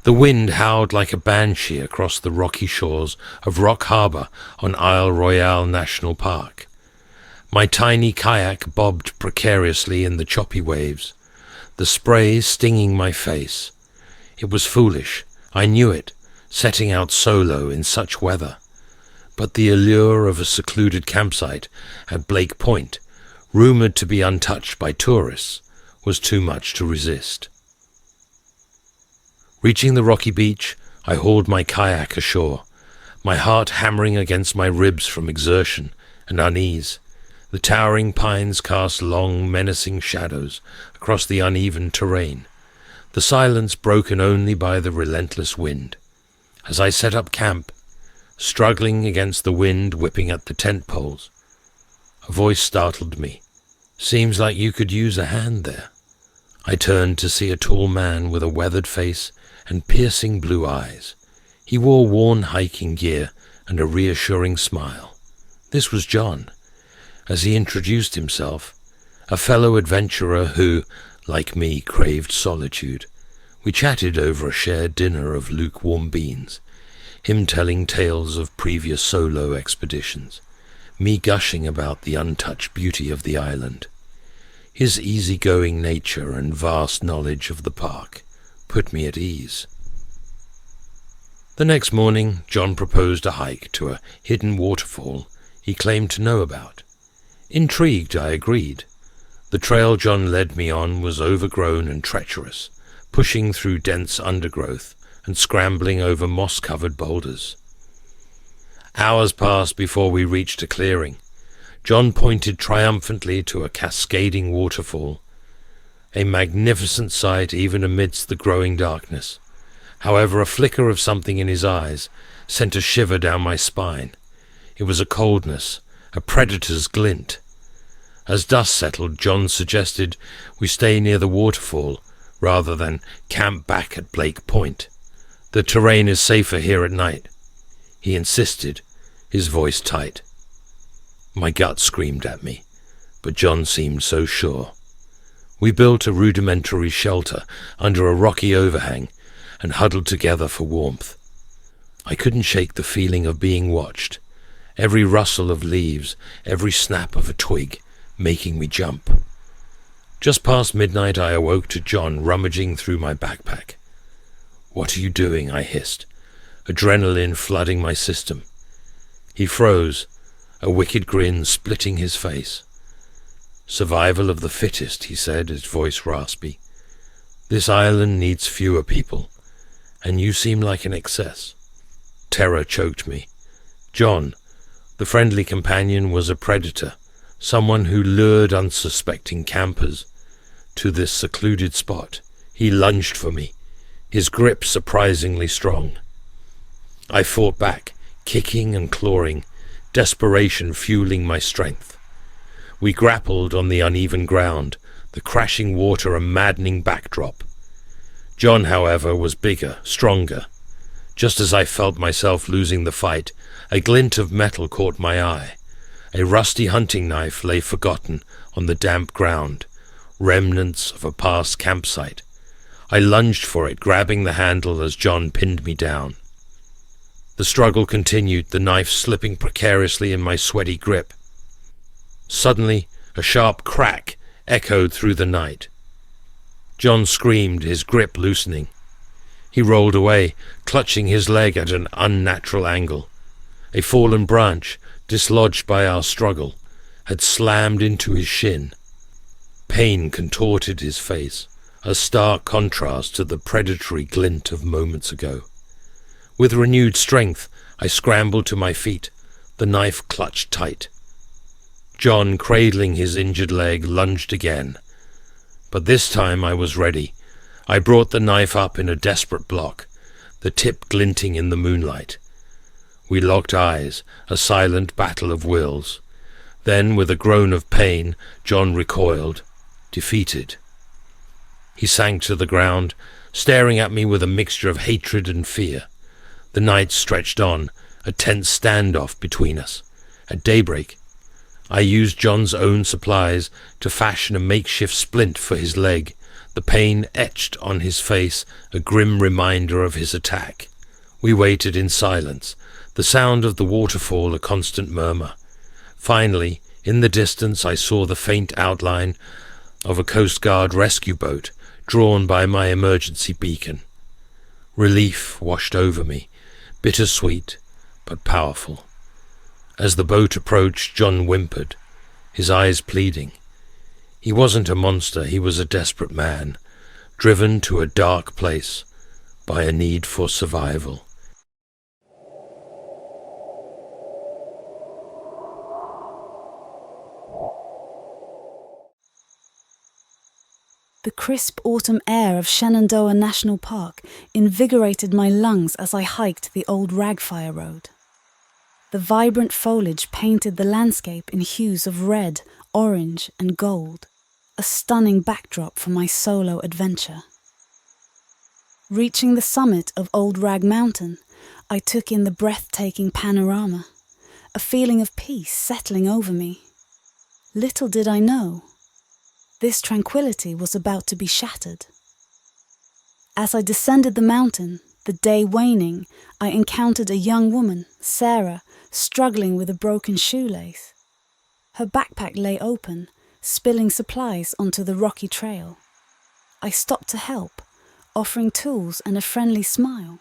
The wind howled like a banshee across the rocky shores of Rock Harbour on Isle Royale National Park. My tiny kayak bobbed precariously in the choppy waves, the spray stinging my face. It was foolish, I knew it, setting out solo in such weather. But the allure of a secluded campsite at Blake Point, rumoured to be untouched by tourists, was too much to resist. Reaching the rocky beach, I hauled my kayak ashore, my heart hammering against my ribs from exertion and unease. The towering pines cast long, menacing shadows across the uneven terrain, the silence broken only by the relentless wind. As I set up camp, struggling against the wind whipping at the tent poles, a voice startled me. "Seems like you could use a hand there." I turned to see a tall man with a weathered face and piercing blue eyes. He wore worn hiking gear and a reassuring smile. This was John. As he introduced himself, a fellow adventurer who, like me, craved solitude. We chatted over a shared dinner of lukewarm beans, him telling tales of previous solo expeditions, me gushing about the untouched beauty of the island. His easygoing nature and vast knowledge of the park put me at ease. The next morning, John proposed a hike to a hidden waterfall he claimed to know about. Intrigued, I agreed. The trail John led me on was overgrown and treacherous, pushing through dense undergrowth and scrambling over moss-covered boulders. Hours passed before we reached a clearing. John pointed triumphantly to a cascading waterfall, a magnificent sight even amidst the growing darkness. However, a flicker of something in his eyes sent a shiver down my spine. It was a coldness, a predator's glint. As dusk settled, John suggested we stay near the waterfall rather than camp back at Blake Point. "The terrain is safer here at night," he insisted, his voice tight. My gut screamed at me, but John seemed so sure. We built a rudimentary shelter under a rocky overhang and huddled together for warmth. I couldn't shake the feeling of being watched, every rustle of leaves, every snap of a twig, making me jump. Just past midnight I awoke to John rummaging through my backpack. "What are you doing?" I hissed, adrenaline flooding my system. He froze, a wicked grin splitting his face. "Survival of the fittest," he said, his voice raspy. "This island needs fewer people, and you seem like an excess." Terror choked me. John, the friendly companion, was a predator, someone who lured unsuspecting campers to this secluded spot. He lunged for me, his grip surprisingly strong. I fought back, kicking and clawing, desperation fueling my strength. We grappled on the uneven ground, the crashing water a maddening backdrop. John, however, was bigger, stronger. Just as I felt myself losing the fight, a glint of metal caught my eye. A rusty hunting knife lay forgotten on the damp ground, remnants of a past campsite. I lunged for it, grabbing the handle as John pinned me down. The struggle continued, the knife slipping precariously in my sweaty grip. Suddenly, a sharp crack echoed through the night. John screamed, his grip loosening. He rolled away, clutching his leg at an unnatural angle. A fallen branch, dislodged by our struggle, had slammed into his shin. Pain contorted his face, a stark contrast to the predatory glint of moments ago. With renewed strength, I scrambled to my feet, the knife clutched tight. John, cradling his injured leg, lunged again. But this time I was ready. I brought the knife up in a desperate block, the tip glinting in the moonlight. We locked eyes, a silent battle of wills. Then, with a groan of pain, John recoiled, defeated. He sank to the ground, staring at me with a mixture of hatred and fear. The night stretched on, a tense standoff between us. At daybreak, I used John's own supplies to fashion a makeshift splint for his leg, the pain etched on his face a grim reminder of his attack. We waited in silence, the sound of the waterfall a constant murmur. Finally, in the distance I saw the faint outline of a Coast Guard rescue boat drawn by my emergency beacon. Relief washed over me, bittersweet but powerful. As the boat approached, John whimpered, his eyes pleading. He wasn't a monster, he was a desperate man, driven to a dark place by a need for survival. The crisp autumn air of Shenandoah National Park invigorated my lungs as I hiked the old Ragfire Road. The vibrant foliage painted the landscape in hues of red, orange, and gold, a stunning backdrop for my solo adventure. Reaching the summit of Old Rag Mountain, I took in the breathtaking panorama, a feeling of peace settling over me. Little did I know, this tranquility was about to be shattered. As I descended the mountain, the day waning, I encountered a young woman, Sarah, struggling with a broken shoelace. Her backpack lay open, spilling supplies onto the rocky trail. I stopped to help, offering tools and a friendly smile.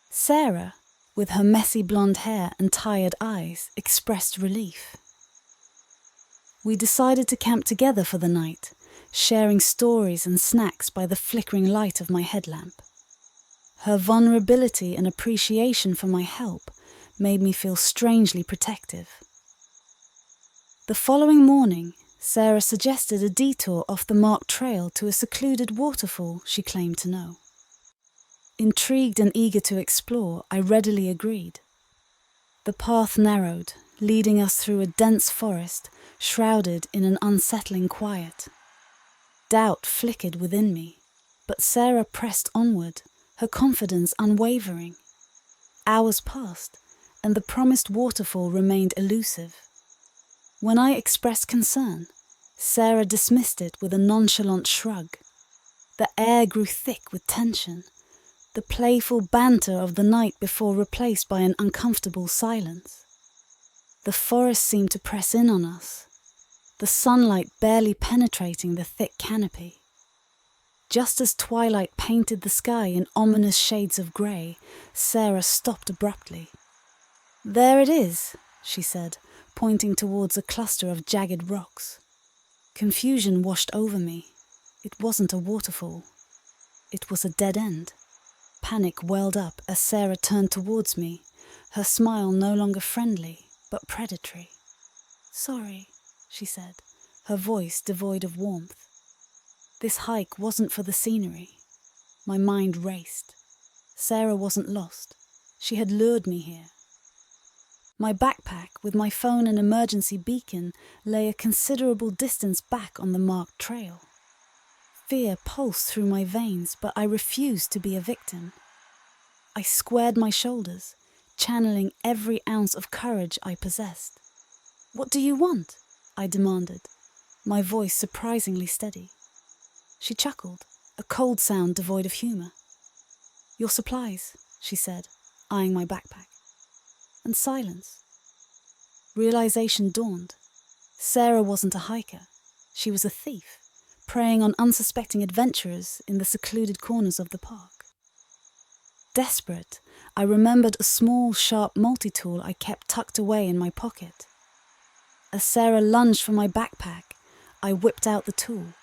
Sarah, with her messy blonde hair and tired eyes, expressed relief. We decided to camp together for the night, sharing stories and snacks by the flickering light of my headlamp. Her vulnerability and appreciation for my help made me feel strangely protective. The following morning, Sarah suggested a detour off the marked trail to a secluded waterfall she claimed to know. Intrigued and eager to explore, I readily agreed. The path narrowed, leading us through a dense forest, shrouded in an unsettling quiet. Doubt flickered within me, but Sarah pressed onward, her confidence unwavering. Hours passed, and the promised waterfall remained elusive. When I expressed concern, Sarah dismissed it with a nonchalant shrug. The air grew thick with tension, the playful banter of the night before replaced by an uncomfortable silence. The forest seemed to press in on us, the sunlight barely penetrating the thick canopy. Just as twilight painted the sky in ominous shades of grey, Sarah stopped abruptly. "There it is," she said, pointing towards a cluster of jagged rocks. Confusion washed over me. It wasn't a waterfall. It was a dead end. Panic welled up as Sarah turned towards me, her smile no longer friendly, but predatory. "Sorry," she said, her voice devoid of warmth. This hike wasn't for the scenery. My mind raced. Sarah wasn't lost. She had lured me here. My backpack, with my phone and emergency beacon, lay a considerable distance back on the marked trail. Fear pulsed through my veins, but I refused to be a victim. I squared my shoulders, channeling every ounce of courage I possessed. "What do you want?" I demanded, my voice surprisingly steady. She chuckled, a cold sound devoid of humour. "Your supplies," she said, eyeing my backpack. And silence. Realization dawned. Sarah wasn't a hiker. She was a thief, preying on unsuspecting adventurers in the secluded corners of the park. Desperate, I remembered a small, sharp multi-tool I kept tucked away in my pocket. As Sarah lunged for my backpack, I whipped out the tool,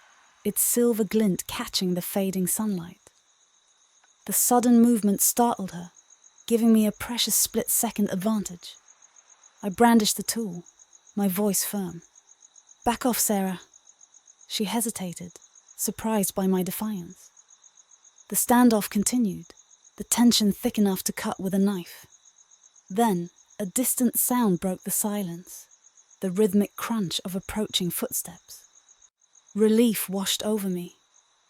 its silver glint catching the fading sunlight. The sudden movement startled her, giving me a precious split-second advantage. I brandished the tool, my voice firm. "Back off, Sarah." She hesitated, surprised by my defiance. The standoff continued, the tension thick enough to cut with a knife. Then, a distant sound broke the silence, the rhythmic crunch of approaching footsteps. Relief washed over me.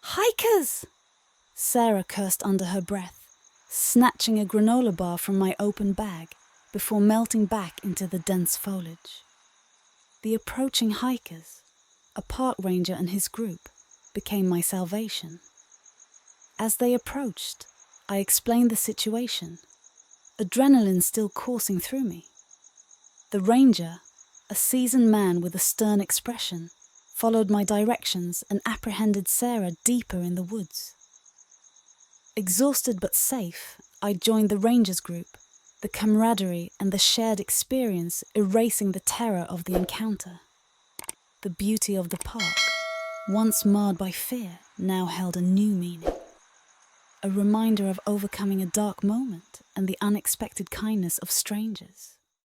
"Hikers!" Sarah cursed under her breath, snatching a granola bar from my open bag before melting back into the dense foliage. The approaching hikers, a park ranger and his group, became my salvation. As they approached, I explained the situation, adrenaline still coursing through me. The ranger, a seasoned man with a stern expression, followed my directions and apprehended Sarah deeper in the woods. Exhausted but safe, I joined the rangers group, the camaraderie and the shared experience erasing the terror of the encounter. The beauty of the park, once marred by fear, now held a new meaning. A reminder of overcoming a dark moment and the unexpected kindness of strangers.